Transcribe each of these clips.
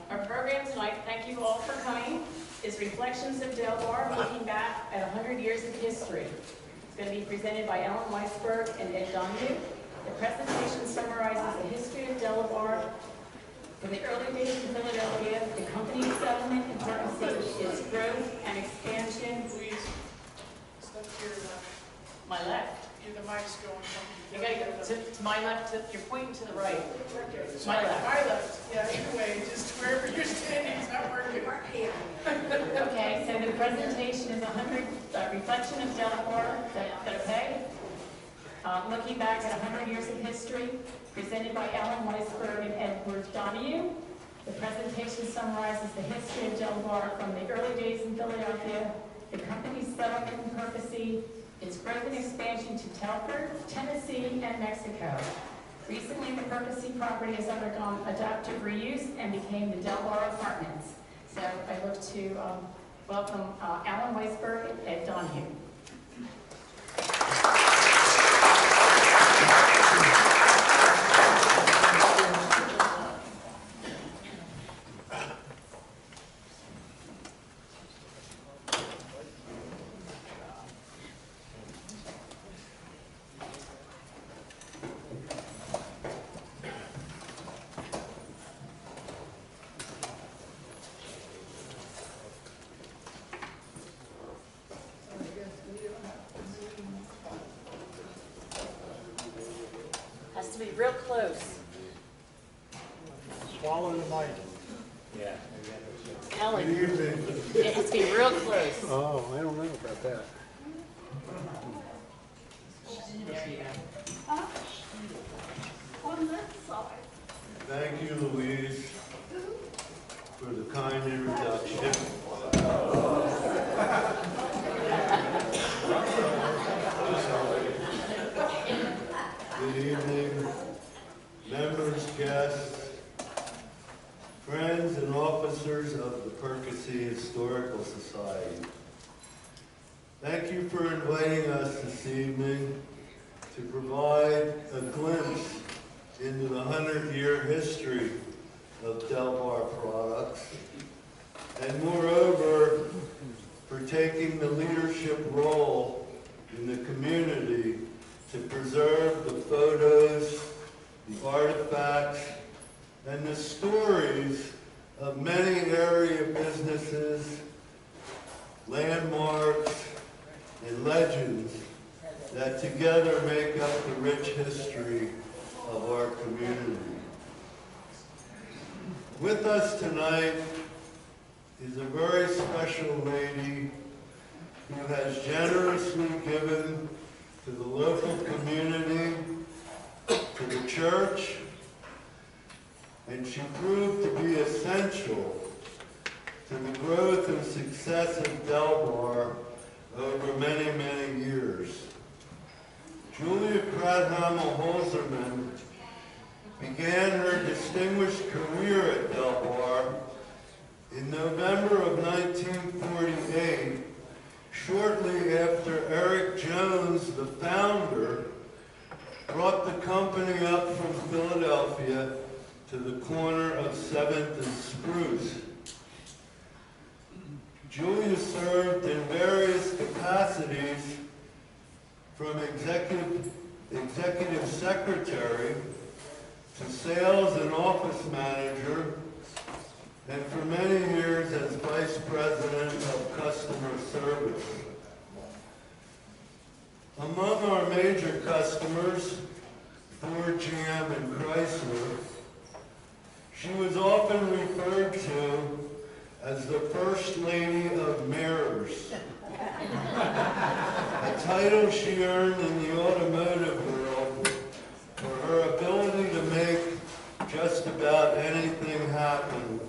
Our program tonight, thank you all for coming, is Reflections of Delbar, looking back at 100 years of history. It's going to be presented by Ellen Weisberg and Ed Donahue. The presentation summarizes the history of Delbar from the early days in Philadelphia, the company's settlement in Perkasie, its growth and expansion. Please, step to your left. My left. The mic's going. You gotta go to my left, you're pointing to the right. Okay. My left. My left. Yeah, either way, just wherever you're standing, it's not working. Okay, so the presentation is 100, reflection of Delbar. Is that okay? Looking back at 100 years of history, presented by Ellen Weisberg and Edward Donahue. The presentation summarizes the history of Delbar from the early days in Philadelphia, the company's settlement in Perkasie, its growth and expansion to Telford, Tennessee, and Mexico. Recently, the Perkasie property has undergone adaptive reuse and became the Delbar Apartments. So I look to welcome Alan Weisberg and Ed Donahue. Has to be real close. Swallow the mic. Yeah. Ellen, it has to be real close. Oh, I don't know about that. There you go. On that side. Thank you, Louise, for the kind introduction. Good evening, members, guests, friends, and officers of the Perkasie Historical Society. Thank you for inviting us this evening to provide a glimpse into the 100-year history of Delbar products, and moreover, for taking the leadership role in the community to preserve the photos, the artifacts, and the stories of many area businesses, landmarks, and legends that together make up the rich history of our community. With us tonight is a very special lady who has generously given to the local community, to the church, and she proved to be essential to the growth and success of Delbar over many, many years. Julia Krathamel-Holzerman began her distinguished career at Delbar in November of 1948, shortly after Eric Jones, the founder, brought the company up from Philadelphia to the corner of 7th and Spruce. Julia served in various capacities from executive secretary to sales and office manager, and for many years as vice president of customer service. Among our major customers, Ford, GM, and Chrysler, she was often referred to as the First Lady of Mirrors, a title she earned in the automotive world for her ability to make just about anything happen,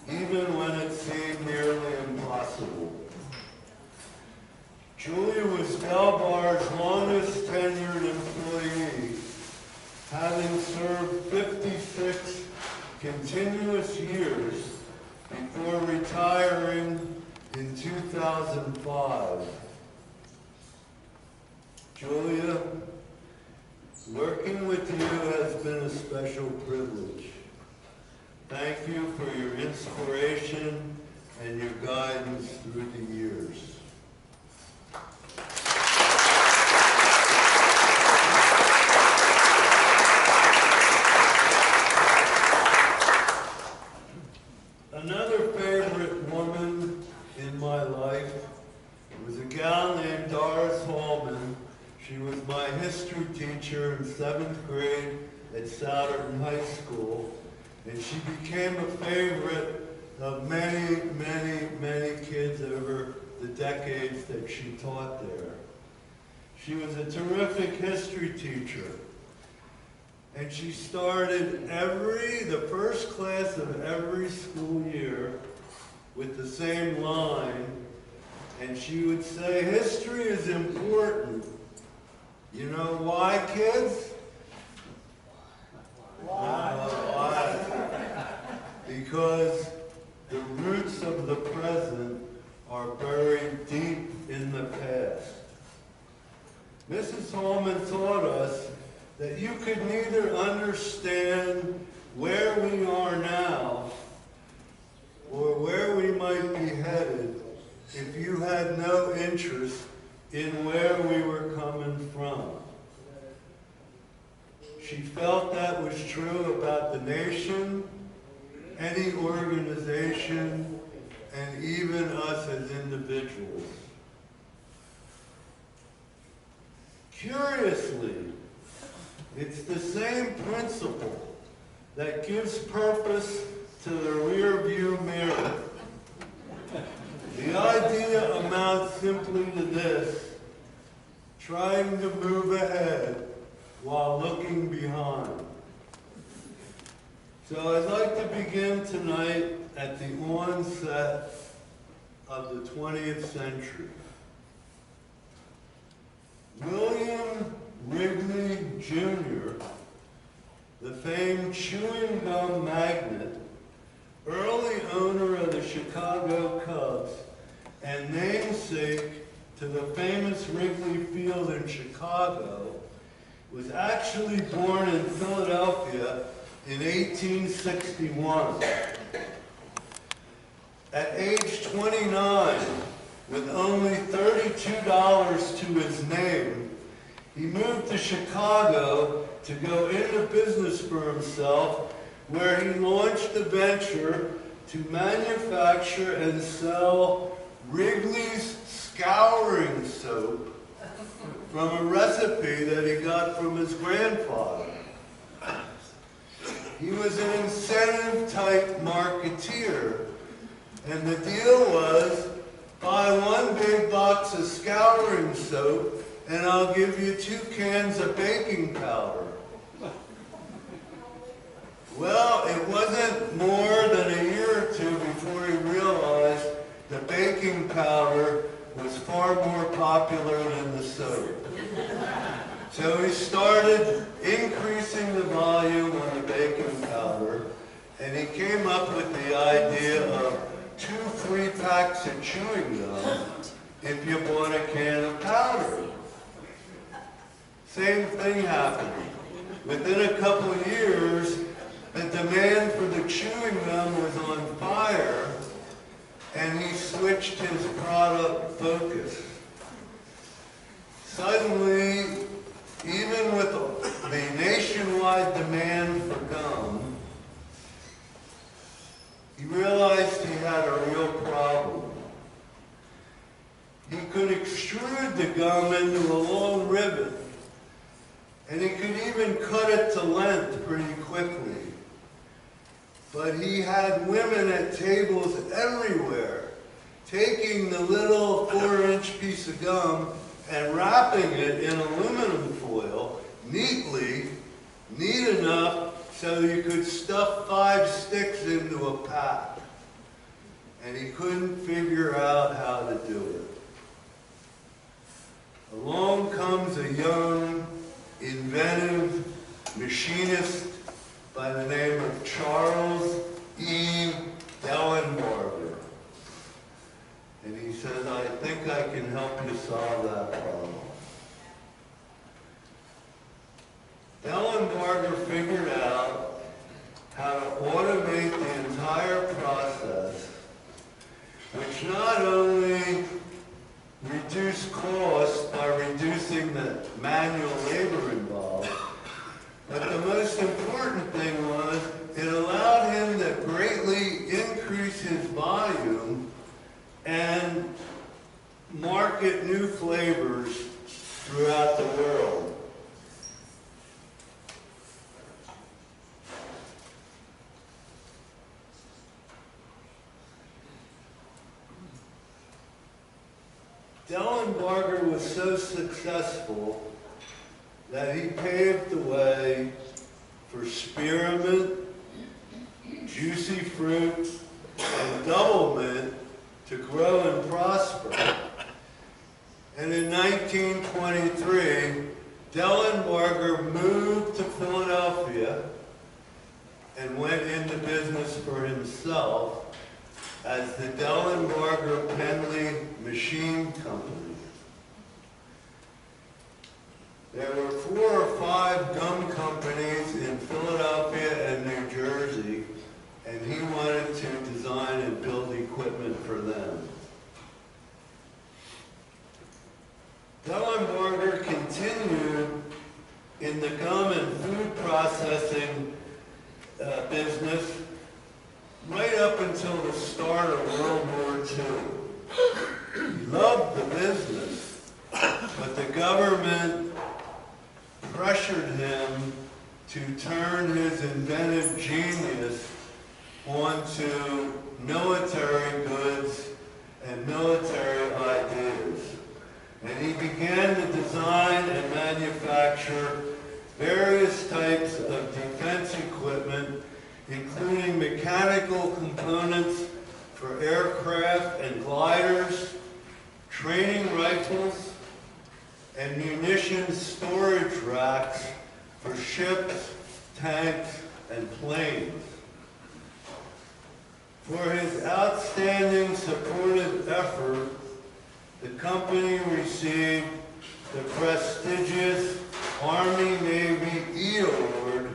even when it seemed nearly impossible. Julia was Delbar's longest tenured employee, having served 56 continuous years before retiring in 2005. Julia, working with you has been a special privilege. Thank you for your inspiration and your guidance through the years. Another favorite woman in my life was a gal named Doris Hallman. She was my history teacher in 7th grade at Souderton High School, and she became a favorite of many, many, many kids over the decades that she taught there. She was a terrific history teacher, and she started the first class of every school year with the same line, and she would say, history is important. You know why, kids? Why? Because the roots of the present are buried deep in the past. Mrs. Hallman taught us that you could neither understand where we are now or where we might be headed if you had no interest in where we were coming from. She felt that was true about the nation, any organization, and even us as individuals. Curiously, it's the same principle that gives purpose to the rear view mirror. The idea amounts simply to this: trying to move ahead while looking behind. So I'd like to begin tonight at the onset of the 20th century. William Wrigley Jr., the famed chewing gum magnate, early owner of the Chicago Cubs, and namesake to the famous Wrigley Field in Chicago, was actually born in Philadelphia in 1861. At age 29, with only $32 to his name, he moved to Chicago to go into business for himself, where he launched a venture to manufacture and sell Wrigley's scouring soap from a recipe that he got from his grandfather. He was an incentive-type marketeer, and the deal was, buy one big box of scouring soap, and I'll give you 2 cans of baking powder. Well, it wasn't more than a year or two before he realized the baking powder was far more popular than the soap. So he started increasing the volume on the baking powder, and he came up with the idea of 2 free packs of chewing gum if you bought a can of powder. Same thing happened. Within a couple of years, the demand for the chewing gum was on fire, and he switched his product focus. Suddenly, even with the nationwide demand for gum, he realized he had a real problem. He could extrude the gum into a long ribbon, and he could even cut it to length pretty quickly. But he had women at tables everywhere, taking the little 4-inch piece of gum and wrapping it in aluminum foil neatly, neat enough so you could stuff 5 sticks into a pack. And he couldn't figure out how to do it. Along comes a young, inventive machinist by the name of Charles E. Delbar. And he says, I think I can help you solve that problem. Delbar figured out how to automate the entire process, which not only reduced costs by reducing the manual labor involved, but the most important thing was it allowed him to greatly increase his volume and market new flavors throughout the world. Delbar was so successful that he paved the way for spearmint, juicy fruit, and double mint to grow and prosper. And in 1923, Delbar moved to Philadelphia and went into business for himself as the Delbar Penley Machine Company. There were 4 or 5 gum companies in Philadelphia and New Jersey, and he wanted to design and build equipment for them. Delbar continued in the gum and food processing business right up until the start of World War II. He loved the business, but the government pressured him to turn his inventive genius onto military goods and military ideas. And he began to design and manufacture various types of defense equipment, including mechanical components for aircraft and gliders, training rifles, and munitions storage racks for ships, tanks, and planes. For his outstanding supportive effort, the company received the prestigious Army-Navy E Award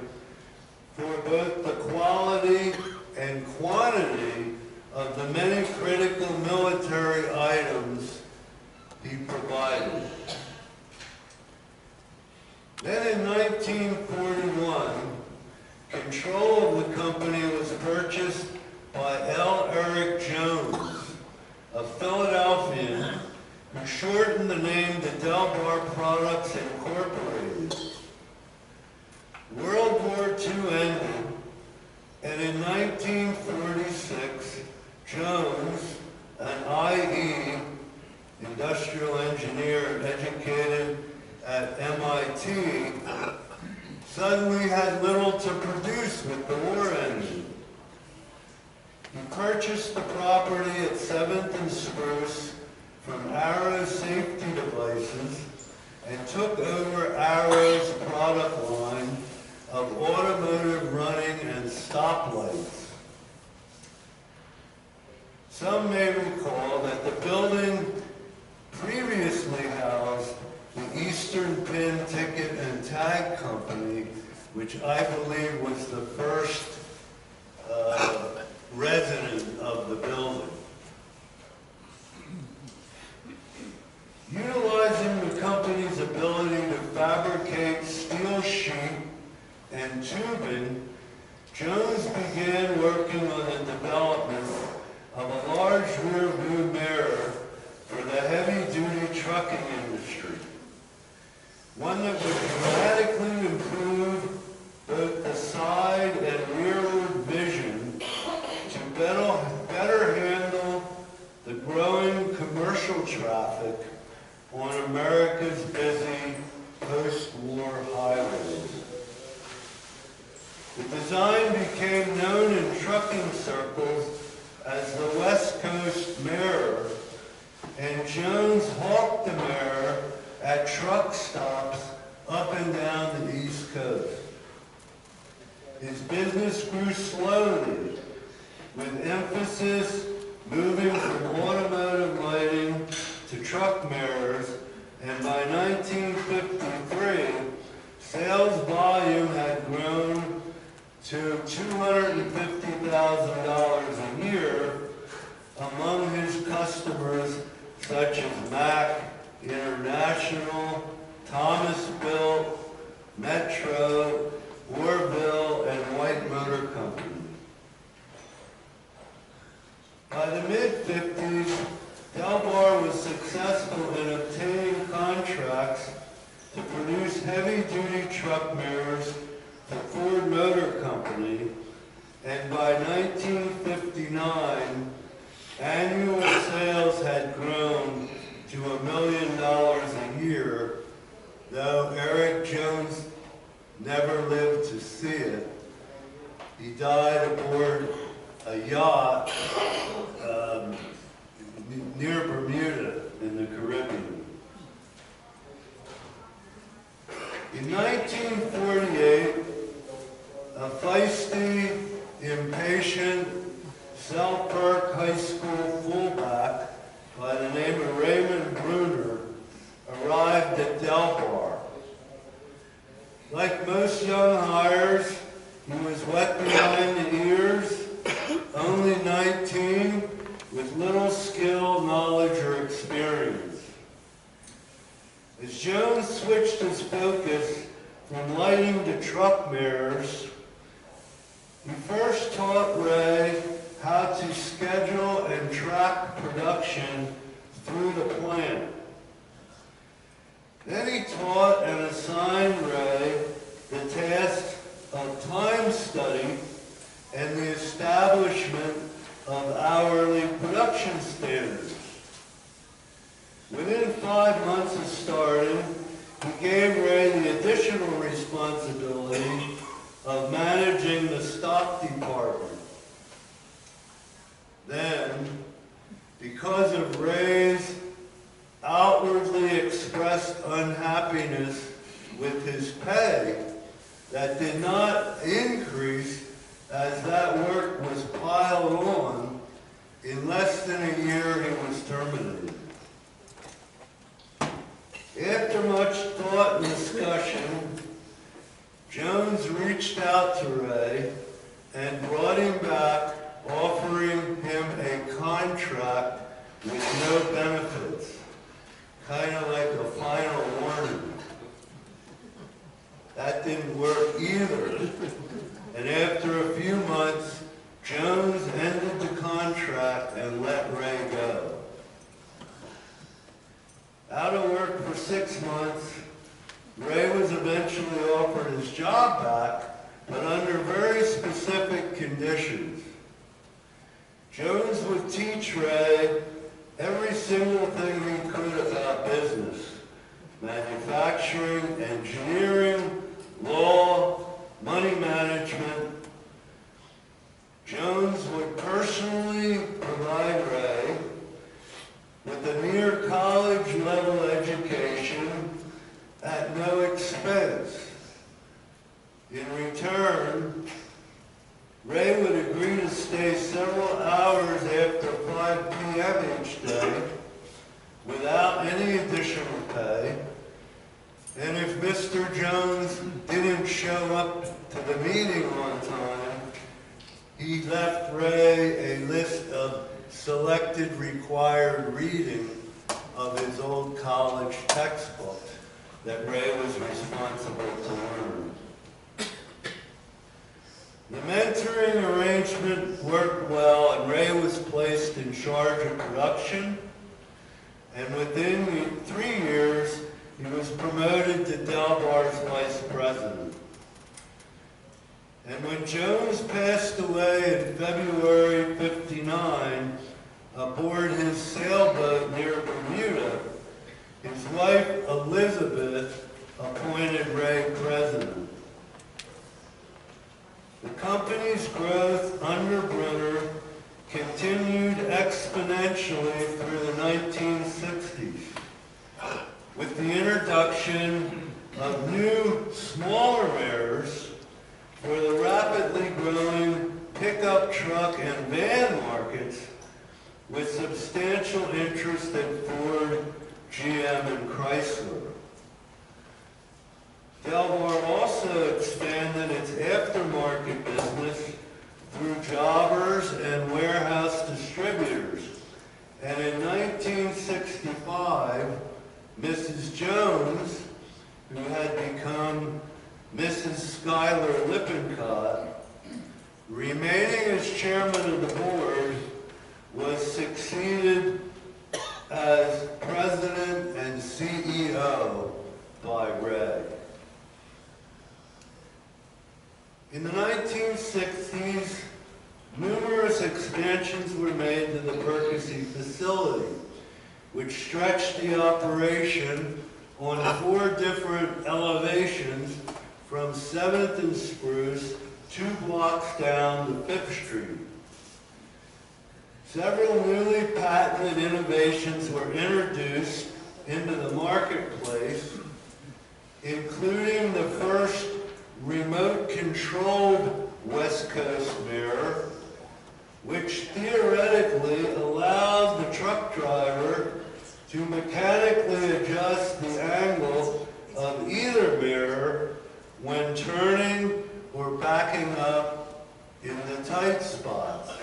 for both the quality and quantity of the many critical military items he provided. Then in 1941, control of the company was purchased by L. Eric Jones, a Philadelphian who shortened the name to Delbar Products Incorporated. World War II ended, and in 1946, Jones, an IE, industrial engineer educated at MIT, suddenly had little to produce with the war ending. He purchased the property at 7th and Spruce from Arrow Safety Devices and took over Arrow's product line of automotive running and stoplights. Some may recall that the building previously housed the Eastern Pin Ticket and Tag Company, which I believe was the first resident of the building. Utilizing the company's ability to fabricate steel sheet and tubing, Jones began working on the development of a large rear view mirror for the heavy-duty trucking industry, one that would dramatically improve both the side and rearward vision to better handle the growing commercial traffic on America's busy post-war highways. The design became known in trucking circles as the West Coast Mirror, and Jones hawked the mirror at truck stops up and down the East Coast. His business grew slowly, with emphasis moving from automotive lighting to truck mirrors, and by 1953, sales volume had grown to $250,000 a year among his customers such as Mack International, Thomas Built, Metro, Orville, and White Motor Company. By the mid-50s, Delbar was successful in obtaining contracts to produce heavy-duty truck mirrors for Ford Motor Company, and by 1959, annual sales had grown to $1 million a year, though Eric Jones never lived to see it. He died aboard a yacht near Bermuda in the Caribbean. In 1948, a feisty, impatient, Selkirk High School fullback by the name of Raymond Bruner arrived at Delbar. Like most young hires, he was wet behind the ears, only 19, with little skill, knowledge, or experience. As Jones switched his focus from lighting to truck mirrors, he first taught Ray how to schedule and track production through the plant. Then he taught and assigned Ray the task of time study and the establishment of hourly production standards. Within 5 months of starting, he gave Ray the additional responsibility of managing the stock department. Then, because of Ray's outwardly expressed unhappiness with his pay that did not increase as that work was piled on, in less than a year he was terminated. After much thought and discussion, Jones reached out to Ray and brought him back, offering him a contract with no benefits, kind of like a final warning. That didn't work either. And after a few months, Jones ended the contract and let Ray go. Out of work for 6 months, Ray was eventually offered his job back, but under very specific conditions. Jones would teach Ray every single thing he could about business: manufacturing, engineering, law, money management. Jones would personally provide Ray with a near college level education at no expense. In return, Ray would agree to stay several hours after 5 p.m. each day without any additional pay. And if Mr. Jones didn't show up to the meeting on time, he left Ray a list of selected required reading of his old college textbooks that Ray was responsible to learn. The mentoring arrangement worked well, and Ray was placed in charge of production, and within 3 years, he was promoted to Delbar's vice president. And when Jones passed away in February '59 aboard his sailboat near Bermuda, his wife Elizabeth appointed Ray president. The company's growth under Brunner continued exponentially through the 1960s, with the introduction of new, smaller mirrors for the rapidly growing pickup truck and van markets, with substantial interest in Ford, GM, and Chrysler. Delbar also expanded its aftermarket business through jobbers and warehouse distributors. And in 1965, Mrs. Jones, who had become Mrs. Schuyler Lippincott, remaining as chairman of the board, was succeeded as president and CEO by Ray. In the 1960s, numerous expansions were made to the Perkasie facility, which stretched the operation on 4 different elevations from 7th and Spruce 2 blocks down to 5th Street. Several newly patented innovations were introduced into the marketplace, including the first remote-controlled West Coast mirror, which theoretically allowed the truck driver to mechanically adjust the angle of either mirror when turning or backing up in the tight spots.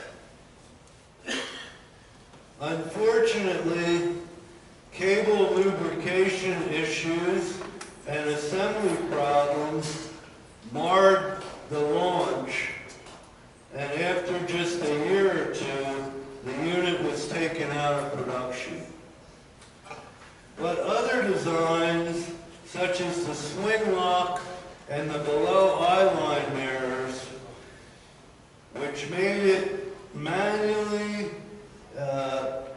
Unfortunately, cable lubrication issues and assembly problems marred the launch, and after just a year or 2, the unit was taken out of production. But other designs, such as the swing lock and the below eyeline mirrors, which made it manually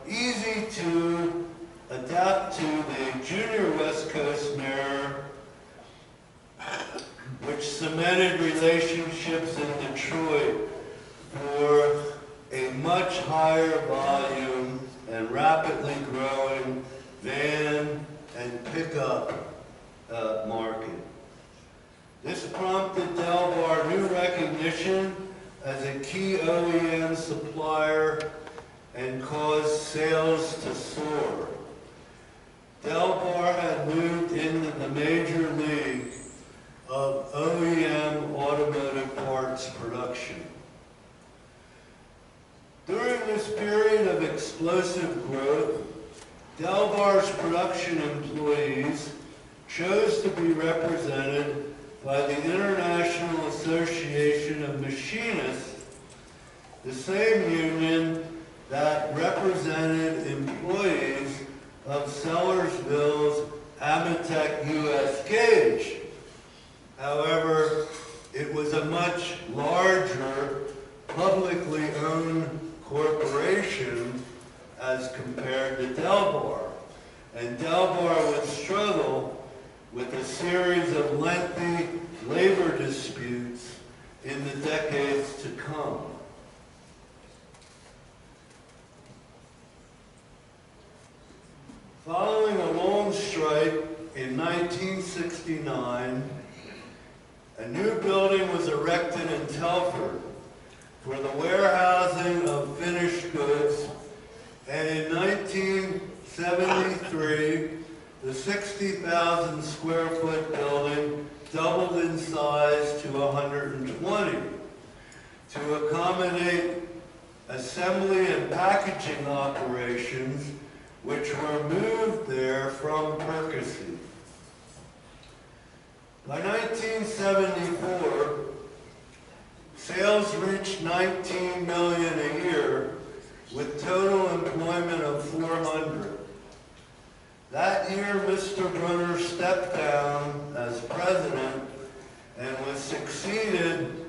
easy to adapt to the Junior West Coast mirror, which cemented relationships in Detroit for a much higher volume and rapidly growing van and pickup market. This prompted Delbar new recognition as a key OEM supplier and caused sales to soar. Delbar had moved into the major league of OEM automotive parts production. During this period of explosive growth, Delbar's production employees chose to be represented by the International Association of Machinists, the same union that represented employees of Sellersville's Amatec US Gauge. However, it was a much larger, publicly owned corporation as compared to Delbar. And Delbar would struggle with a series of lengthy labor disputes in the decades to come. Following a long strike in 1969, a new building was erected in Telford for the warehousing of finished goods, and in 1973, the 60,000 square foot building doubled in size to 120 to accommodate assembly and packaging operations, which were moved there from Perkasie. By 1974, sales reached $19 million a year with total employment of 400. That year, Mr. Brunner stepped down as president and was succeeded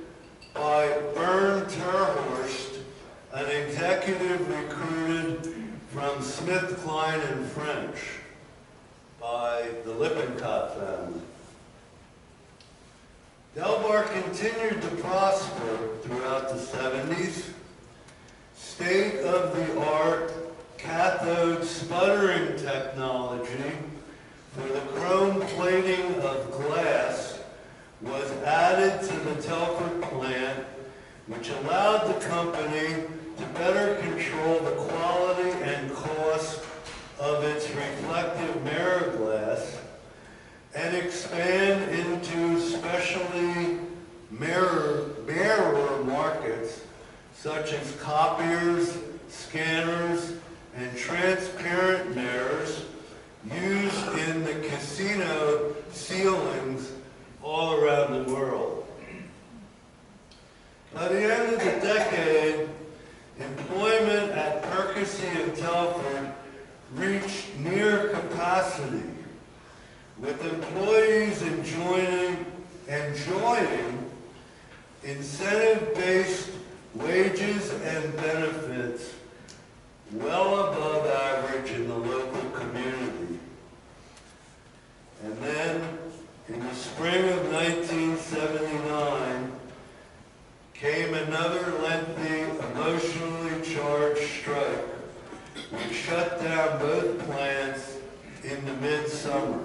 by Bern Terhorst, an executive recruited from Smith, Klein and French by the Lippincott family. Delbar continued to prosper throughout the 70s. State-of-the-art cathode sputtering technology for the chrome plating of glass was added to the Telford plant, which allowed the company to better control the quality and cost of its reflective mirror glass, and expand into specialty mirror markets such as copiers, scanners, and transparent mirrors used in the casino ceilings all around the world. By the end of the decade, employment at Perkasie and Telford reached near capacity, with employees enjoying incentive-based wages and benefits well above average in the local community. And then, in the spring of 1979, came another lengthy, emotionally charged strike, which shut down both plants in the midsummer.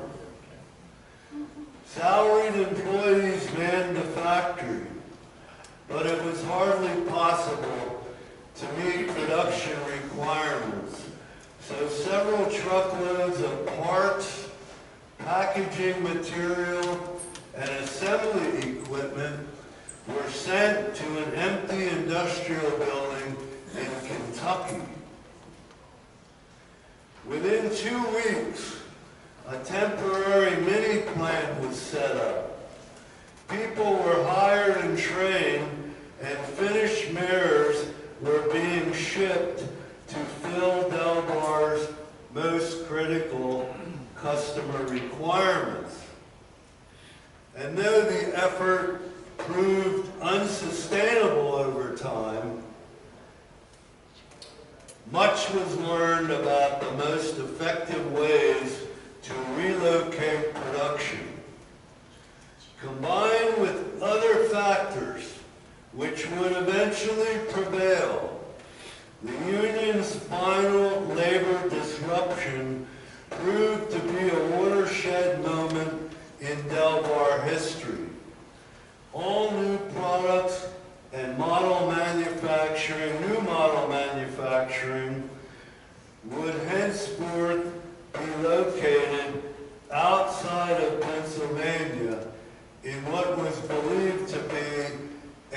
Salaried employees manned the factory, but it was hardly possible to meet production requirements. So several truckloads of parts, packaging material, and assembly equipment were sent to an empty industrial building in Kentucky. Within 2 weeks, a temporary mini plant was set up. People were hired and trained, and finished mirrors were being shipped to fill Delbar's most critical customer requirements. And though the effort proved unsustainable over time, much was learned about the most effective ways to relocate production. Combined with other factors which would eventually prevail, the union's final labor disruption proved to be a watershed moment in Delbar history. All new products and new model manufacturing would henceforth be located outside of Pennsylvania in what was believed to be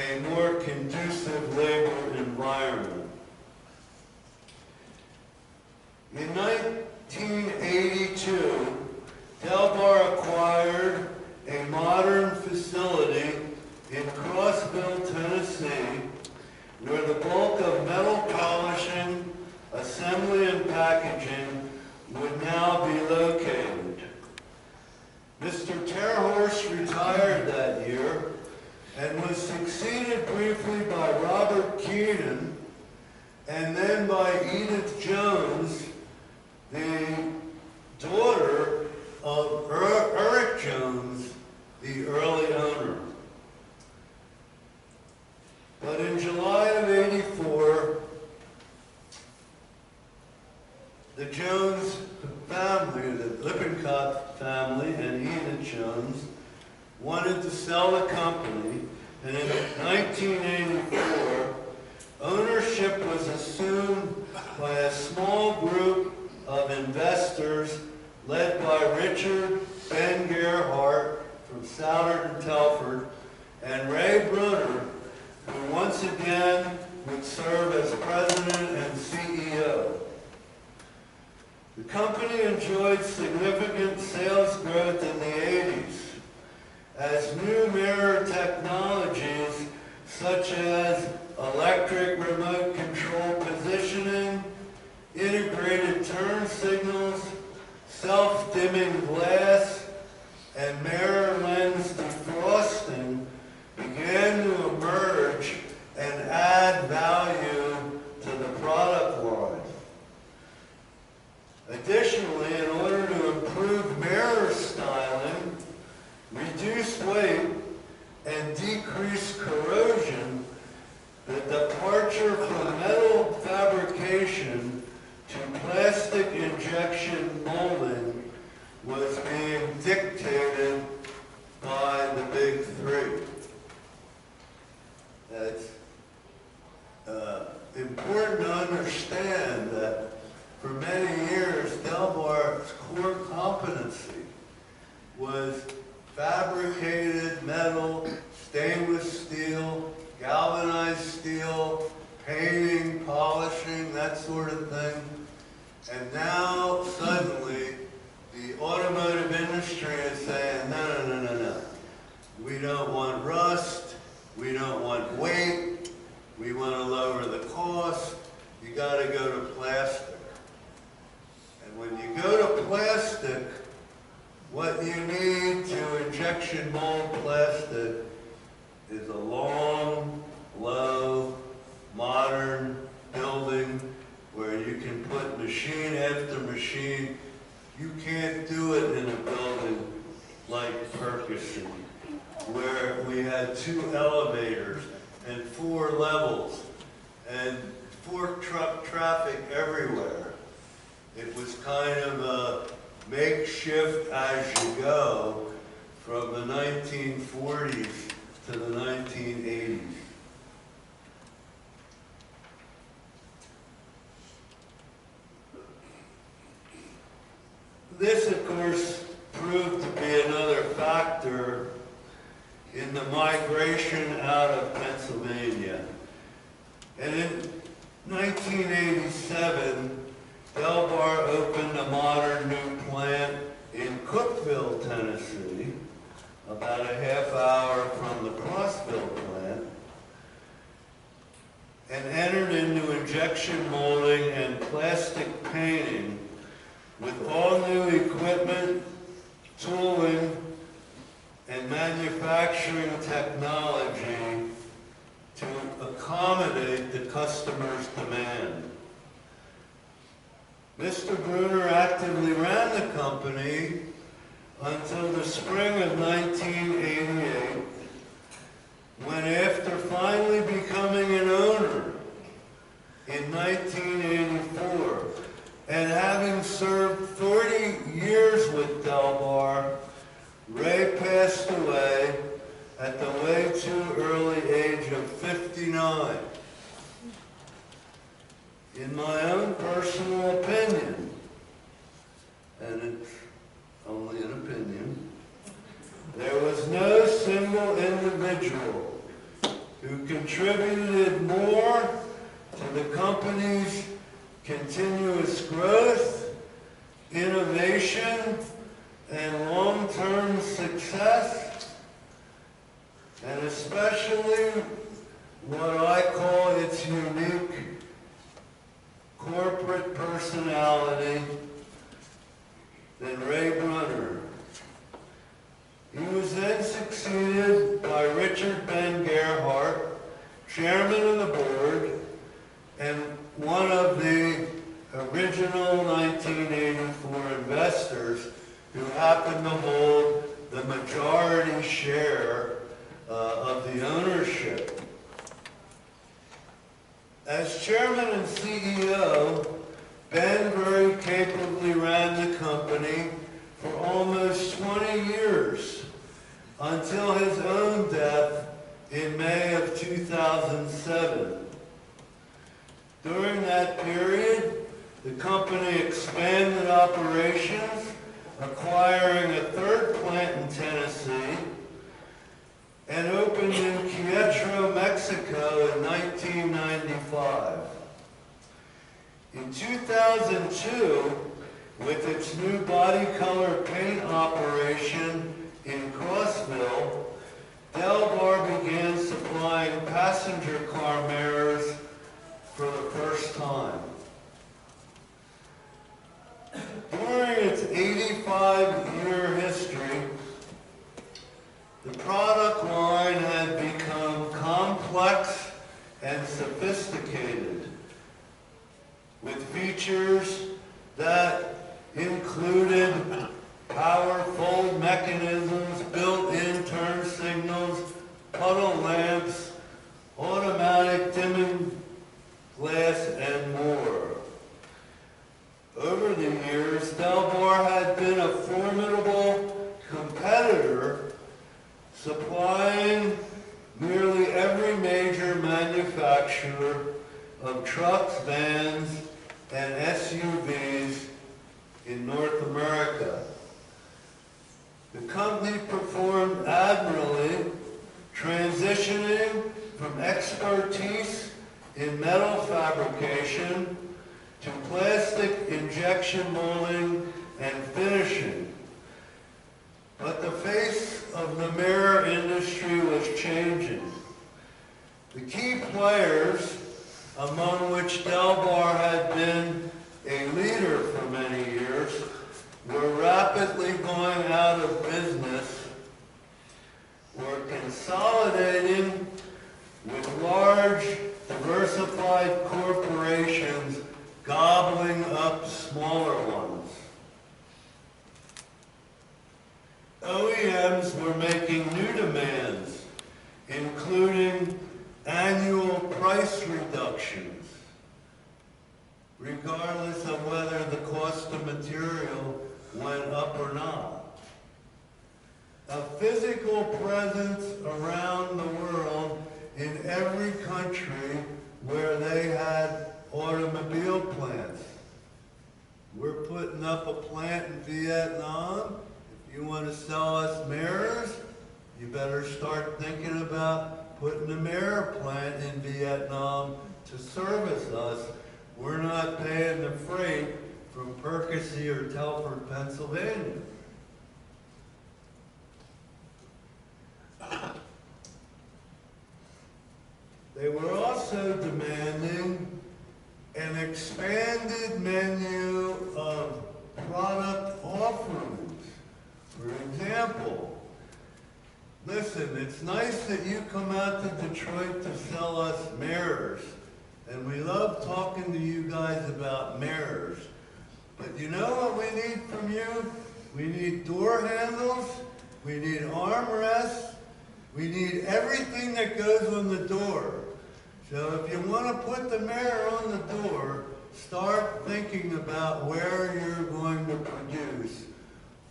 a more conducive labor environment. In 1982, Delbar acquired a modern facility in Crossville, Tennessee, where the bulk of metal polishing, assembly, and packaging would now be located. Mr. Terhorst retired that year and was succeeded briefly by Robert Keenan and then by Edith Jones, the daughter of Eric Jones, the early owner. But in July of '84, the Jones family, the Lippincott family and Edith Jones, wanted to sell the company, and in 1984, ownership was assumed by a small group of investors led by Richard Ben Gerhardt from Southern and Telford and Ray Brunner, who once again would serve as president and CEO. The company enjoyed significant sales growth in the 80s as new mirror technologies such as electric remote control positioning, integrated turn signals, self-dimming glass, and mirror lens defrosting began to emerge and add value to the product line. Additionally, in order to improve mirror styling, reduce weight, and decrease corrosion, the departure from metal fabrication to plastic injection molding was being dictated by the big three. It's important to understand that for many years, Delbar's core competency was fabricated metal, stainless steel, galvanized steel, painting, polishing, that sort of thing. And now, suddenly, the automotive industry is saying, no, no, no, no, no. We don't want rust, we don't want weight, we want to lower the cost, you got to go to plastic. And when you go to plastic, what you need to injection mold plastic is a long, low, modern building where you can put machine after machine. You can't do it in a building like Perkasie, where we had 2 elevators and 4 levels and fork truck traffic everywhere. It was kind of a makeshift as you go from the 1940s to the 1980s. This, of course, proved to be another factor in the migration out of Pennsylvania. And in 1987, Delbar opened a modern new plant in Cookeville, Tennessee, about a half hour from the Crossville plant, and entered into injection molding and plastic painting with all new equipment, tooling, and manufacturing technology to accommodate the customer's demand. Mr. Bruner actively ran the company until the spring of 1988, when after finally becoming an owner in 1984, and having served 40 years with Delbar, Ray passed away at the way too early age of 59. In my own personal opinion, and it's only an opinion, there was no single individual who contributed more to the company's continuous growth, innovation, and long-term success, and especially what I call its unique corporate personality than Ray Brunner. He was then succeeded by Richard Ben Gerhardt, chairman of the board, and one of the original 1984 investors who happened to hold the majority share of the ownership. As chairman and CEO, Ben very capably ran the company for almost 20 years until his own death in May of 2007. During that period, the company expanded operations, acquiring a 3rd plant in Tennessee, and opened in Querétaro, Mexico in 1995. In 2002, with its new body color paint operation in Crossville, Delbar began supplying passenger car mirrors for the first time. During its 85-year history, the product line had become complex and sophisticated, with features that included power fold mechanisms, built-in turn signals, puddle lamps, automatic dimming glass, and more. Over the years, Delbar had been a formidable competitor, supplying nearly every major manufacturer of trucks, vans, and SUVs in North America. The company performed admirably, transitioning from expertise in metal fabrication to plastic injection molding and finishing. But the face of the mirror industry was changing. The key players, among which Delbar had been a leader for many years, were rapidly going out of business or consolidating with large, diversified corporations gobbling up smaller ones. OEMs were making new demands, including annual price reductions, regardless of whether the cost of material went up or not. A physical presence around the world in every country where they had automobile plants. We're putting up a plant in Vietnam. If you want to sell us mirrors, you better start thinking about putting a mirror plant in Vietnam to service us. We're not paying the freight from Perkasie or Telford, Pennsylvania. They were also demanding an expanded menu of product offerings. For example, listen, it's nice that you come out to Detroit to sell us mirrors, and we love talking to you guys about mirrors. But you know what we need from you? We need door handles, we need armrests, we need everything that goes on the door. So if you want to put the mirror on the door, start thinking about where you're going to produce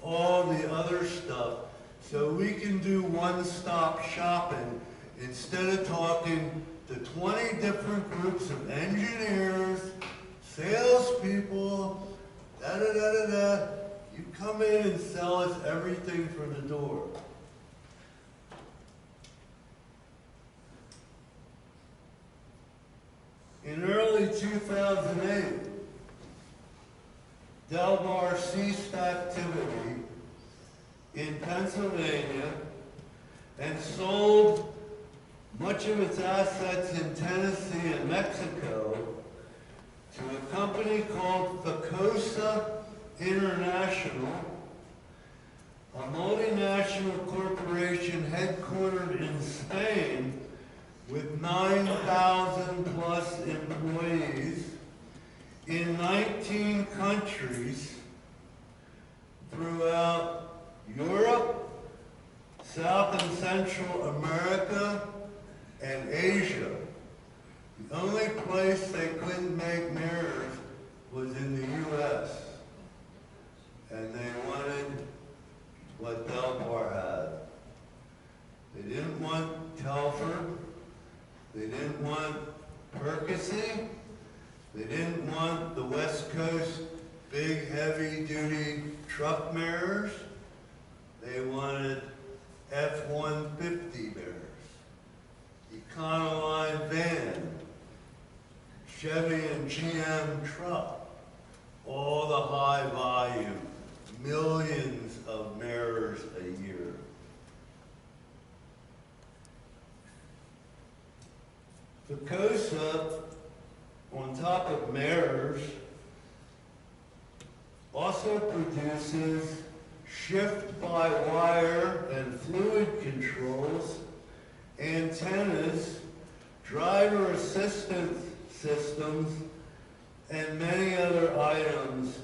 all the other stuff so we can do one-stop shopping instead of talking to 20 different groups of engineers, salespeople, da-da-da-da-da. You come in and sell us everything for the door. In early 2008, Delbar ceased activity in Pennsylvania and sold much of its assets in Tennessee and Mexico to a company called Perkasie International, a multinational corporation headquartered in Spain with 9,000 plus employees in 19 countries throughout Europe, South and Central America, and Asia. The only place they couldn't make mirrors was in the U.S. And they wanted what Delbar had. They didn't want Telford. They didn't want Perkasie. They didn't want the West Coast big heavy-duty truck mirrors. They wanted F-150 mirrors, Econoline van, Chevy and GM truck, all the high volume, millions of mirrors a year. Perkasie, on top of mirrors, also produces shift-by-wire and fluid controls, antennas, driver assistance systems, and many other items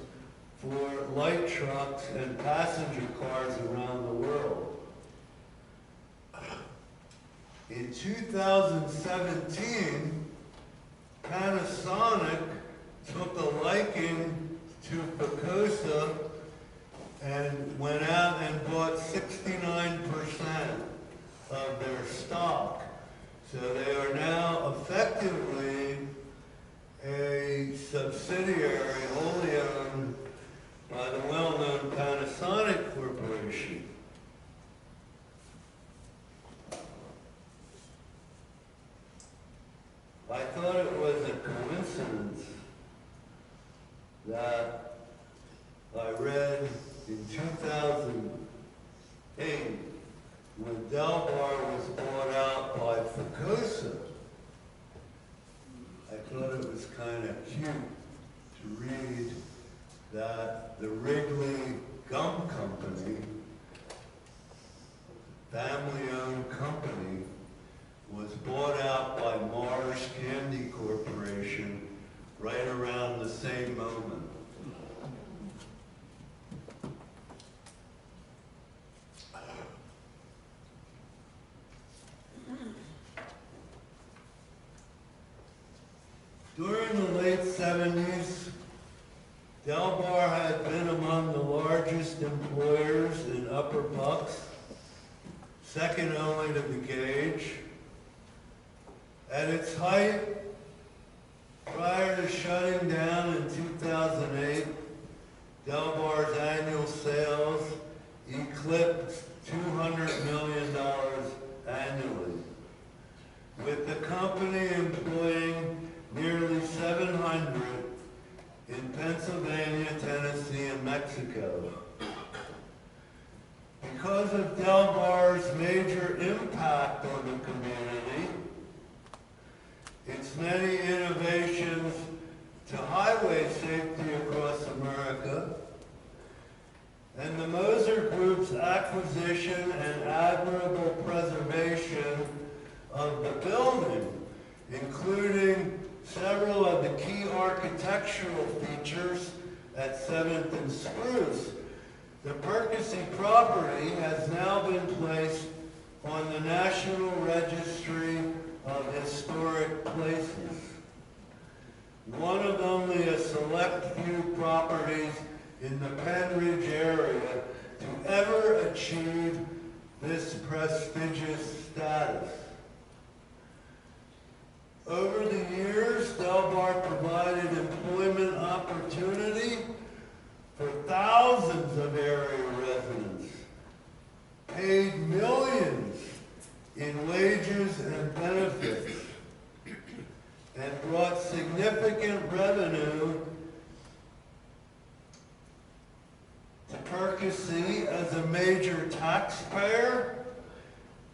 for light trucks and passenger cars around the world. In 2017, Panasonic took a liking to Perkasie and went out and bought 69% of their stock. So they are now effectively a subsidiary wholly owned by the well-known Panasonic Corporation. I thought it was a coincidence that I read in 2008 when Delbar was bought out by Perkasie. I thought it was kind of cute to read that the Wrigley Gum Company, family-owned company, was bought out by Mars Candy Corporation right around the same moment. During the late 70s, Delbar had been among the largest employers in Upper Bucks, second only to the Gage. At its height, prior to shutting down in 2008, Delbar's annual sales eclipsed $200 million annually, with the company employing nearly 700 in Pennsylvania, Tennessee, and Mexico. Because of Delbar's major impact on the community, its many innovations to highway safety across America, and the Moser Group's acquisition and admirable preservation of the building, including several of the key architectural features at 7th and Spruce, the Perkasie property has now been placed on the National Registry of Historic Places, one of only a select few properties in the Penn Ridge area to ever achieve this prestigious status. Over the years, Delbar provided employment opportunity for thousands of area residents, paid millions in wages and benefits, and brought significant revenue to Perkasie as a major taxpayer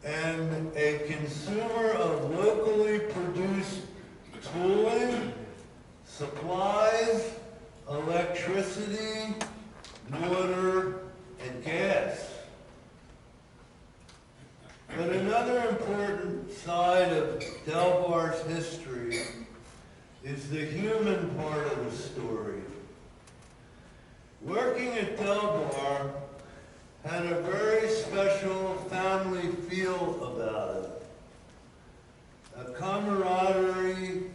and a consumer of locally produced tooling, supplies, electricity, water, and gas. But another important side of Delbar's history is the human part of the story. Working at Delbar had a very special family feel about it. A camaraderie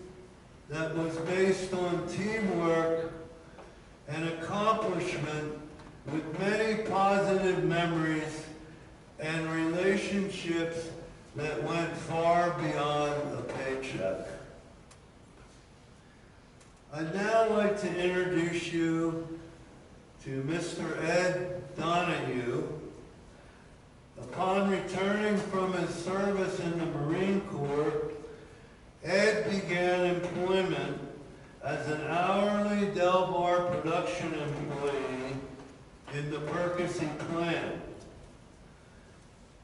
that was based on teamwork and accomplishment, with many positive memories and relationships that went far beyond a paycheck. I'd now like to introduce you to Mr. Ed Donahue. Upon returning from his service in the Marine Corps, Ed began employment as an hourly Delbar production employee in the Perkasie plant.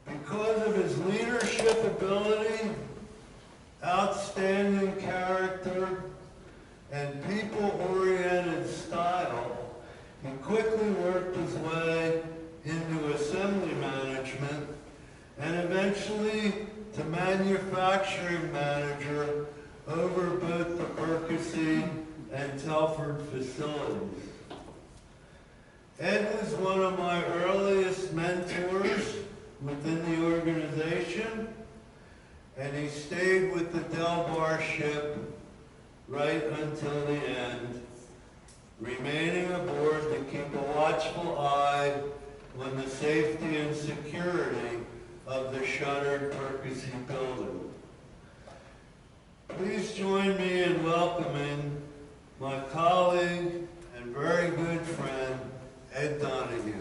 Because of his leadership ability, outstanding character, and people-oriented style, he quickly worked his way into assembly management and eventually to manufacturing manager over both the Perkasie and Telford facilities. Ed was one of my earliest mentors within the organization, and he stayed with the Delbar ship right until the end, remaining aboard to keep a watchful eye on the safety and security of the shuttered Perkasie building. Please join me in welcoming my colleague and very good friend, Ed Donahue.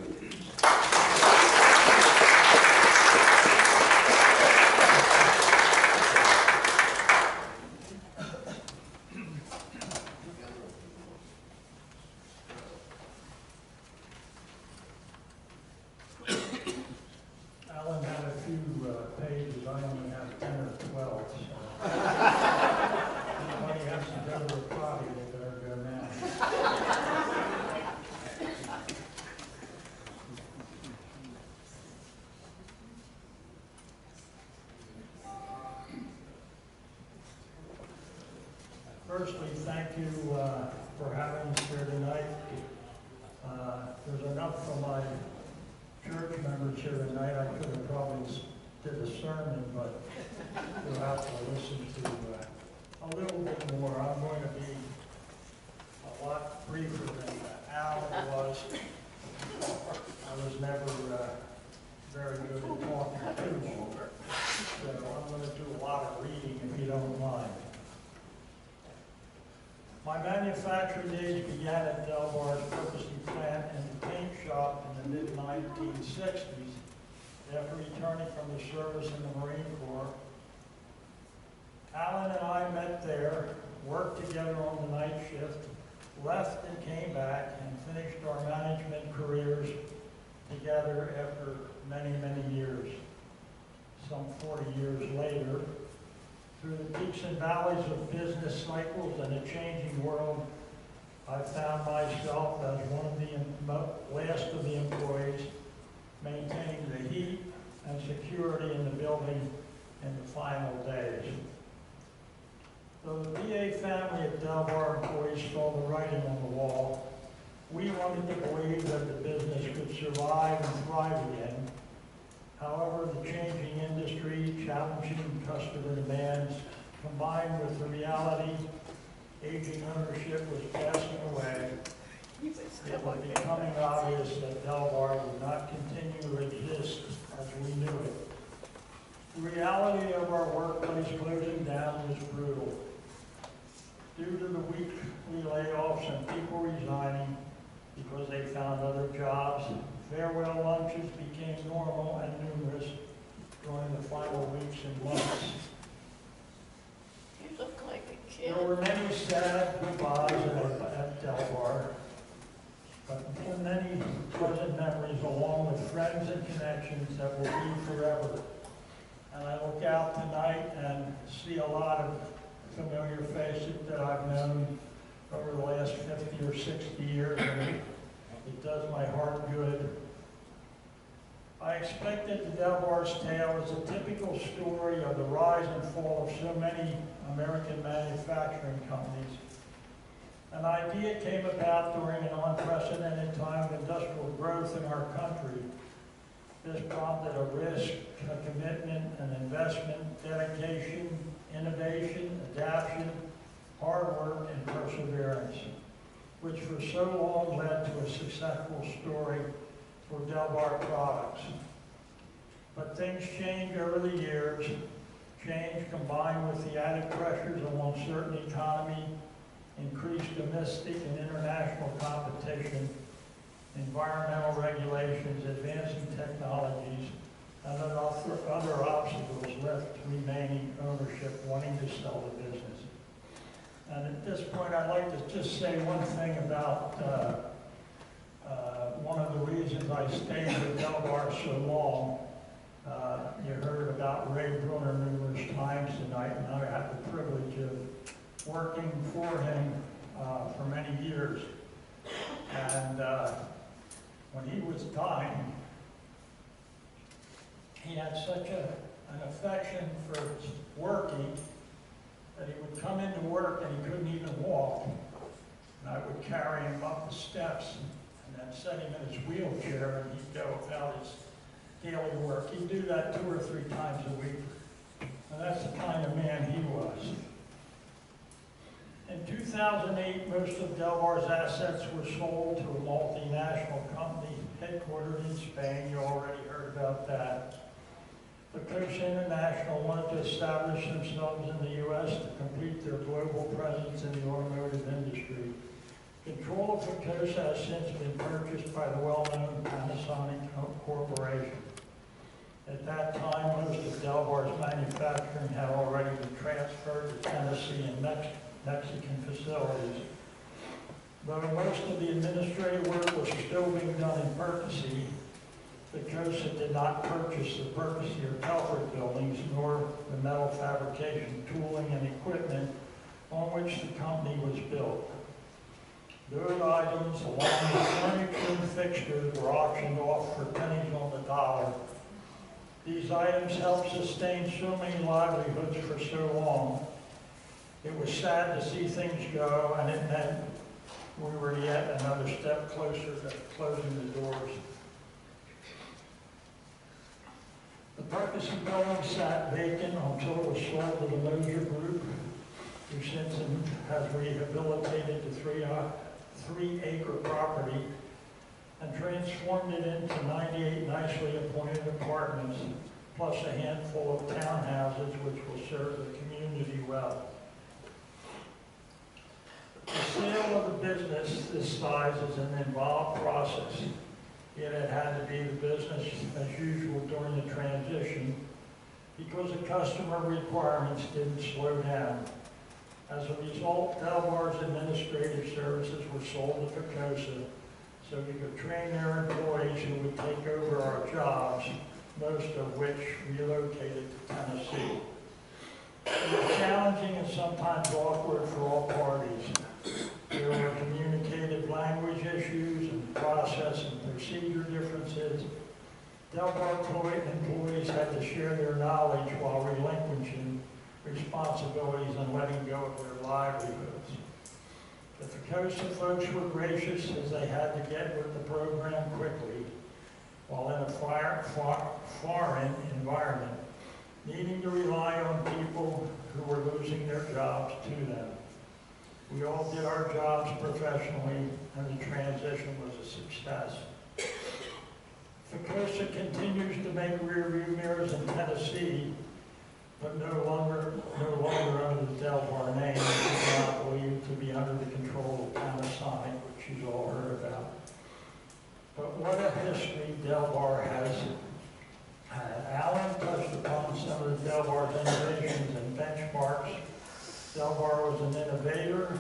Firstly, thank you for having us here tonight. There's enough for my church members here tonight. I could have probably did a sermon, but you'll have to listen to a little bit more. I'm going to be a lot briefer than Alan was. I was never very good at talking too long. So I'm going to do a lot of reading if you don't mind. My manufacturing days began at Delbar's Perkasie plant and paint shop in the mid-1960s after returning from the service in the Marine Corps. Alan and I met there, worked together on the night shift, left and came back, and finished our management careers together after many, many years. Some 40 years later, through the peaks and valleys of business cycles and a changing world, I found myself as one of the last of the employees, maintaining the heat and security in the building in the final days. Though the VA family at Delbar employees saw the writing on the wall, we wanted to believe that the business could survive and thrive again. However, the changing industry, challenging customer demands, combined with the reality aging ownership was passing away, it was becoming obvious that Delbar would not continue to exist as we knew it. The reality of our workplace closing down was brutal. Due to the weekly layoffs and people resigning because they found other jobs, farewell lunches became normal and numerous during the final weeks and months. You look like a kid. There were many sad goodbyes at Delbar, but many pleasant memories along with friends and connections that will be forever. And I look out tonight and see a lot of familiar faces that I've known over the last 50 or 60 years, and it does my heart good. I expected the Delbar's tale as a typical story of the rise and fall of so many American manufacturing companies. An idea came about during an unprecedented time of industrial growth in our country. This prompted a risk, a commitment, an investment, dedication, innovation, adaptation, hard work, and perseverance, which for so long led to a successful story for Delbar products. But things changed over the years. Change combined with the added pressures of an uncertain economy, increased domestic and international competition, environmental regulations, advancing technologies, and other obstacles left remaining ownership wanting to sell the business. And at this point, I'd like to just say one thing about one of the reasons I stayed with Delbar so long. You heard about Ray Brunner numerous times tonight, and I had the privilege of working for him for many years. And when he was dying, he had such an affection for working that he would come into work and he couldn't even walk. And I would carry him up the steps and then set him in his wheelchair, and he'd go about his daily work. He'd do that 2 or 3 times a week. And that's the kind of man he was. In 2008, most of Delbar's assets were sold to a multinational company headquartered in Spain. You already heard about that. Perkasie International wanted to establish themselves in the U.S. to complete their global presence in the automotive industry. Control of Perkasie has since been purchased by the well-known Panasonic Corporation. At that time, most of Delbar's manufacturing had already been transferred to Tennessee and Mexican facilities. Though most of the administrative work was still being done in Perkasie, Perkasie did not purchase the Perkasie or Telford buildings, nor the metal fabrication tooling and equipment on which the company was built. Those items, along with furniture and fixtures, were auctioned off for pennies on the dollar. These items helped sustain so many livelihoods for so long. It was sad to see things go, and it meant we were yet another step closer to closing the doors. The Perkasie building sat vacant until it was sold to the Moser Group, who since has rehabilitated the 3-acre property and transformed it into 98 nicely appointed apartments, plus a handful of townhouses which will serve the community well. The sale of a business this size is an involved process, yet it had to be the business as usual during the transition because the customer requirements didn't slow down. As a result, Delbar's administrative services were sold to Perkasie so we could train their employees who would take over our jobs, most of which relocated to Tennessee. It was challenging and sometimes awkward for all parties. There were communicative language issues and process and procedure differences. Delbar employees had to share their knowledge while relinquishing responsibilities and letting go of their livelihoods. The Perkasie folks were gracious as they had to get with the program quickly while in a foreign environment, needing to rely on people who were losing their jobs to them. We all did our jobs professionally, and the transition was a success. Perkasie continues to make rear-view mirrors in Tennessee, but no longer under the Delbar name, which is not believed to be under the control of Panasonic, which you've all heard about. But what a history Delbar has had. Alan touched upon some of the Delbar's innovations and benchmarks. Delbar was an innovator,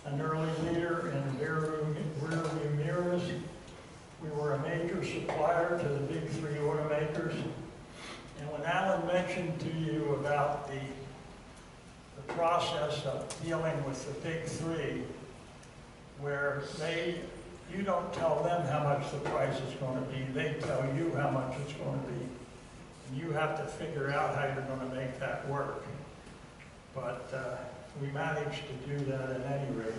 an early leader in rear-view mirrors. We were a major supplier to the big 3 automakers. And when Alan mentioned to you about the process of dealing with the big 3, where you don't tell them how much the price is going to be, they tell you how much it's going to be. And you have to figure out how you're going to make that work. But we managed to do that at any rate.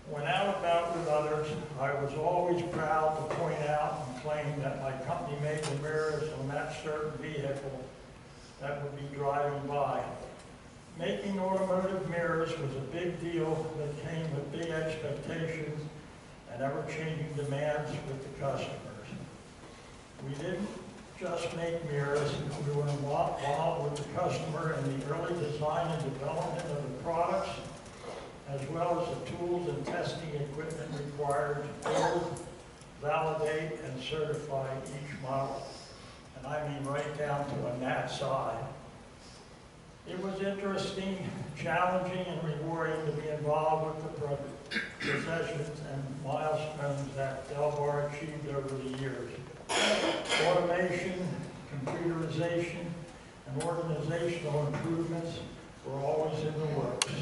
When out about with others, I was always proud to point out and claim that my company made the mirrors on that certain vehicle that would be driving by. Making automotive mirrors was a big deal that came with big expectations and ever-changing demands with the customers. We didn't just make mirrors, we were involved with the customer in the early design and development of the products, as well as the tools and testing equipment required to build, validate, and certify each model. And I mean right down to a gnat's eye. It was interesting, challenging, and rewarding to be involved with the possessions and milestones that Delbar achieved over the years. Automation, computerization, and organizational improvements were always in the works.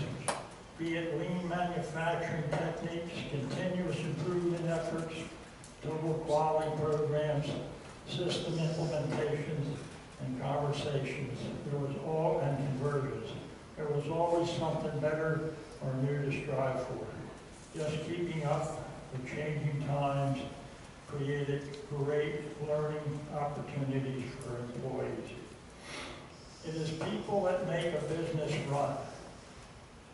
Be it lean manufacturing techniques, continuous improvement efforts, total quality programs, system implementations, and conversations. And conversions. There was always something better or new to strive for. Just keeping up with changing times created great learning opportunities for employees. It is people that make a business run,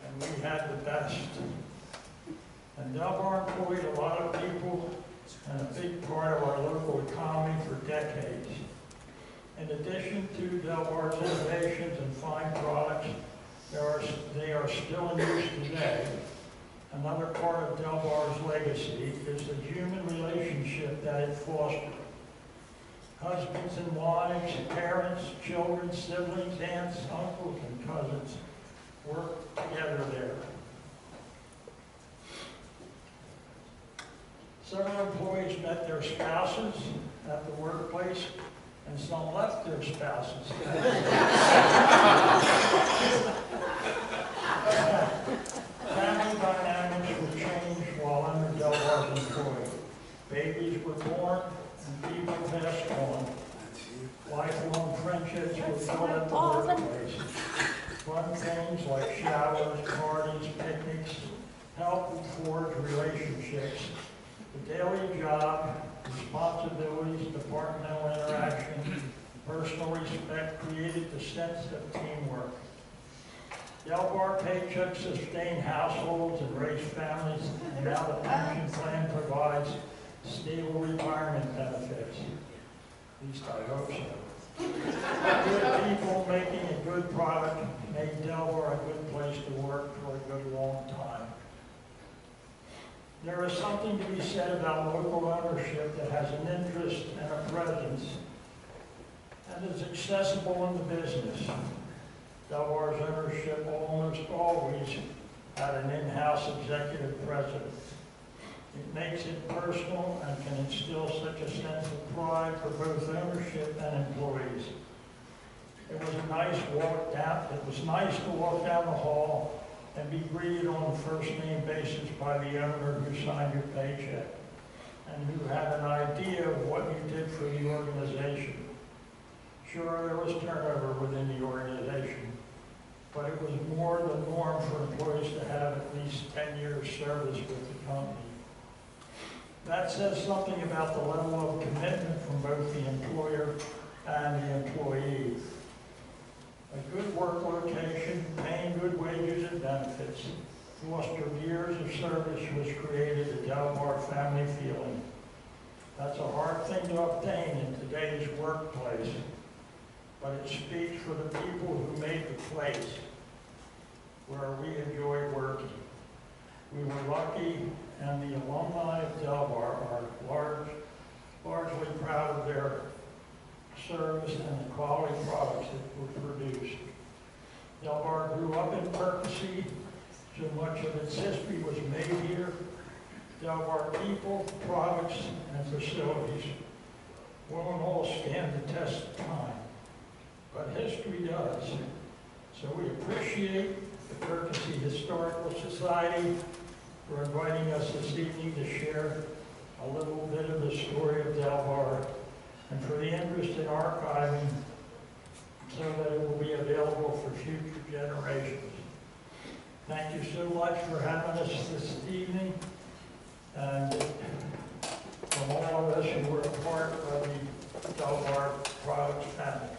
and we had the best. And Delbar employed a lot of people and a big part of our local economy for decades. In addition to Delbar's innovations and fine products, they are still in use today. Another part of Delbar's legacy is the human relationship that it fostered. Husbands and wives, parents, children, siblings, aunts, uncles, and cousins work together there. Several employees met their spouses at the workplace, and some left their spouses. Family dynamics were changed while under Delbar's employ. Babies were born and people passed on. Lifelong friendships were built at the workplace. Fun things things like showers, parties, picnics, help forge relationships. The daily job, responsibilities, departmental interaction, personal respect created the sense of teamwork. Delbar paychecks sustain households and raise families, and now the pension plan provides stable retirement benefits. At least I hope so. Good people making a good product made Delbar a good place to work for a good long time. There is something to be said about local ownership that has an interest and a presence and is accessible in the business. Delbar's ownership almost always had an in-house executive president. It makes it personal and can instill such a sense of pride for both ownership and employees. It was nice to walk down the hall and be greeted on a first-name basis by the owner who signed your paycheck and who had an idea of what you did for the organization. Sure, there was turnover within the organization, but it was more the norm for employees to have at least 10 years service with the company. That says something about the level of commitment from both the employer and the employee. A good work location, paying good wages and benefits, fostered years of service was created a Delbar family feeling. That's a hard thing to obtain in today's workplace, but it speaks for the people who made the place where we enjoy working. We were lucky, and the alumni of Delbar are largely proud of their service and the quality products that were produced. Delbar grew up in Perkasie, so much of its history was made here. Delbar people, products, and facilities won't all stand the test of time, but history does. So we appreciate the Perkasie Historical Society for inviting us this evening to share a little bit of the story of Delbar and for the interest in archiving so that it will be available for future generations. Thank you so much for having us this evening, and from all of us who were a part of the Delbar Products family.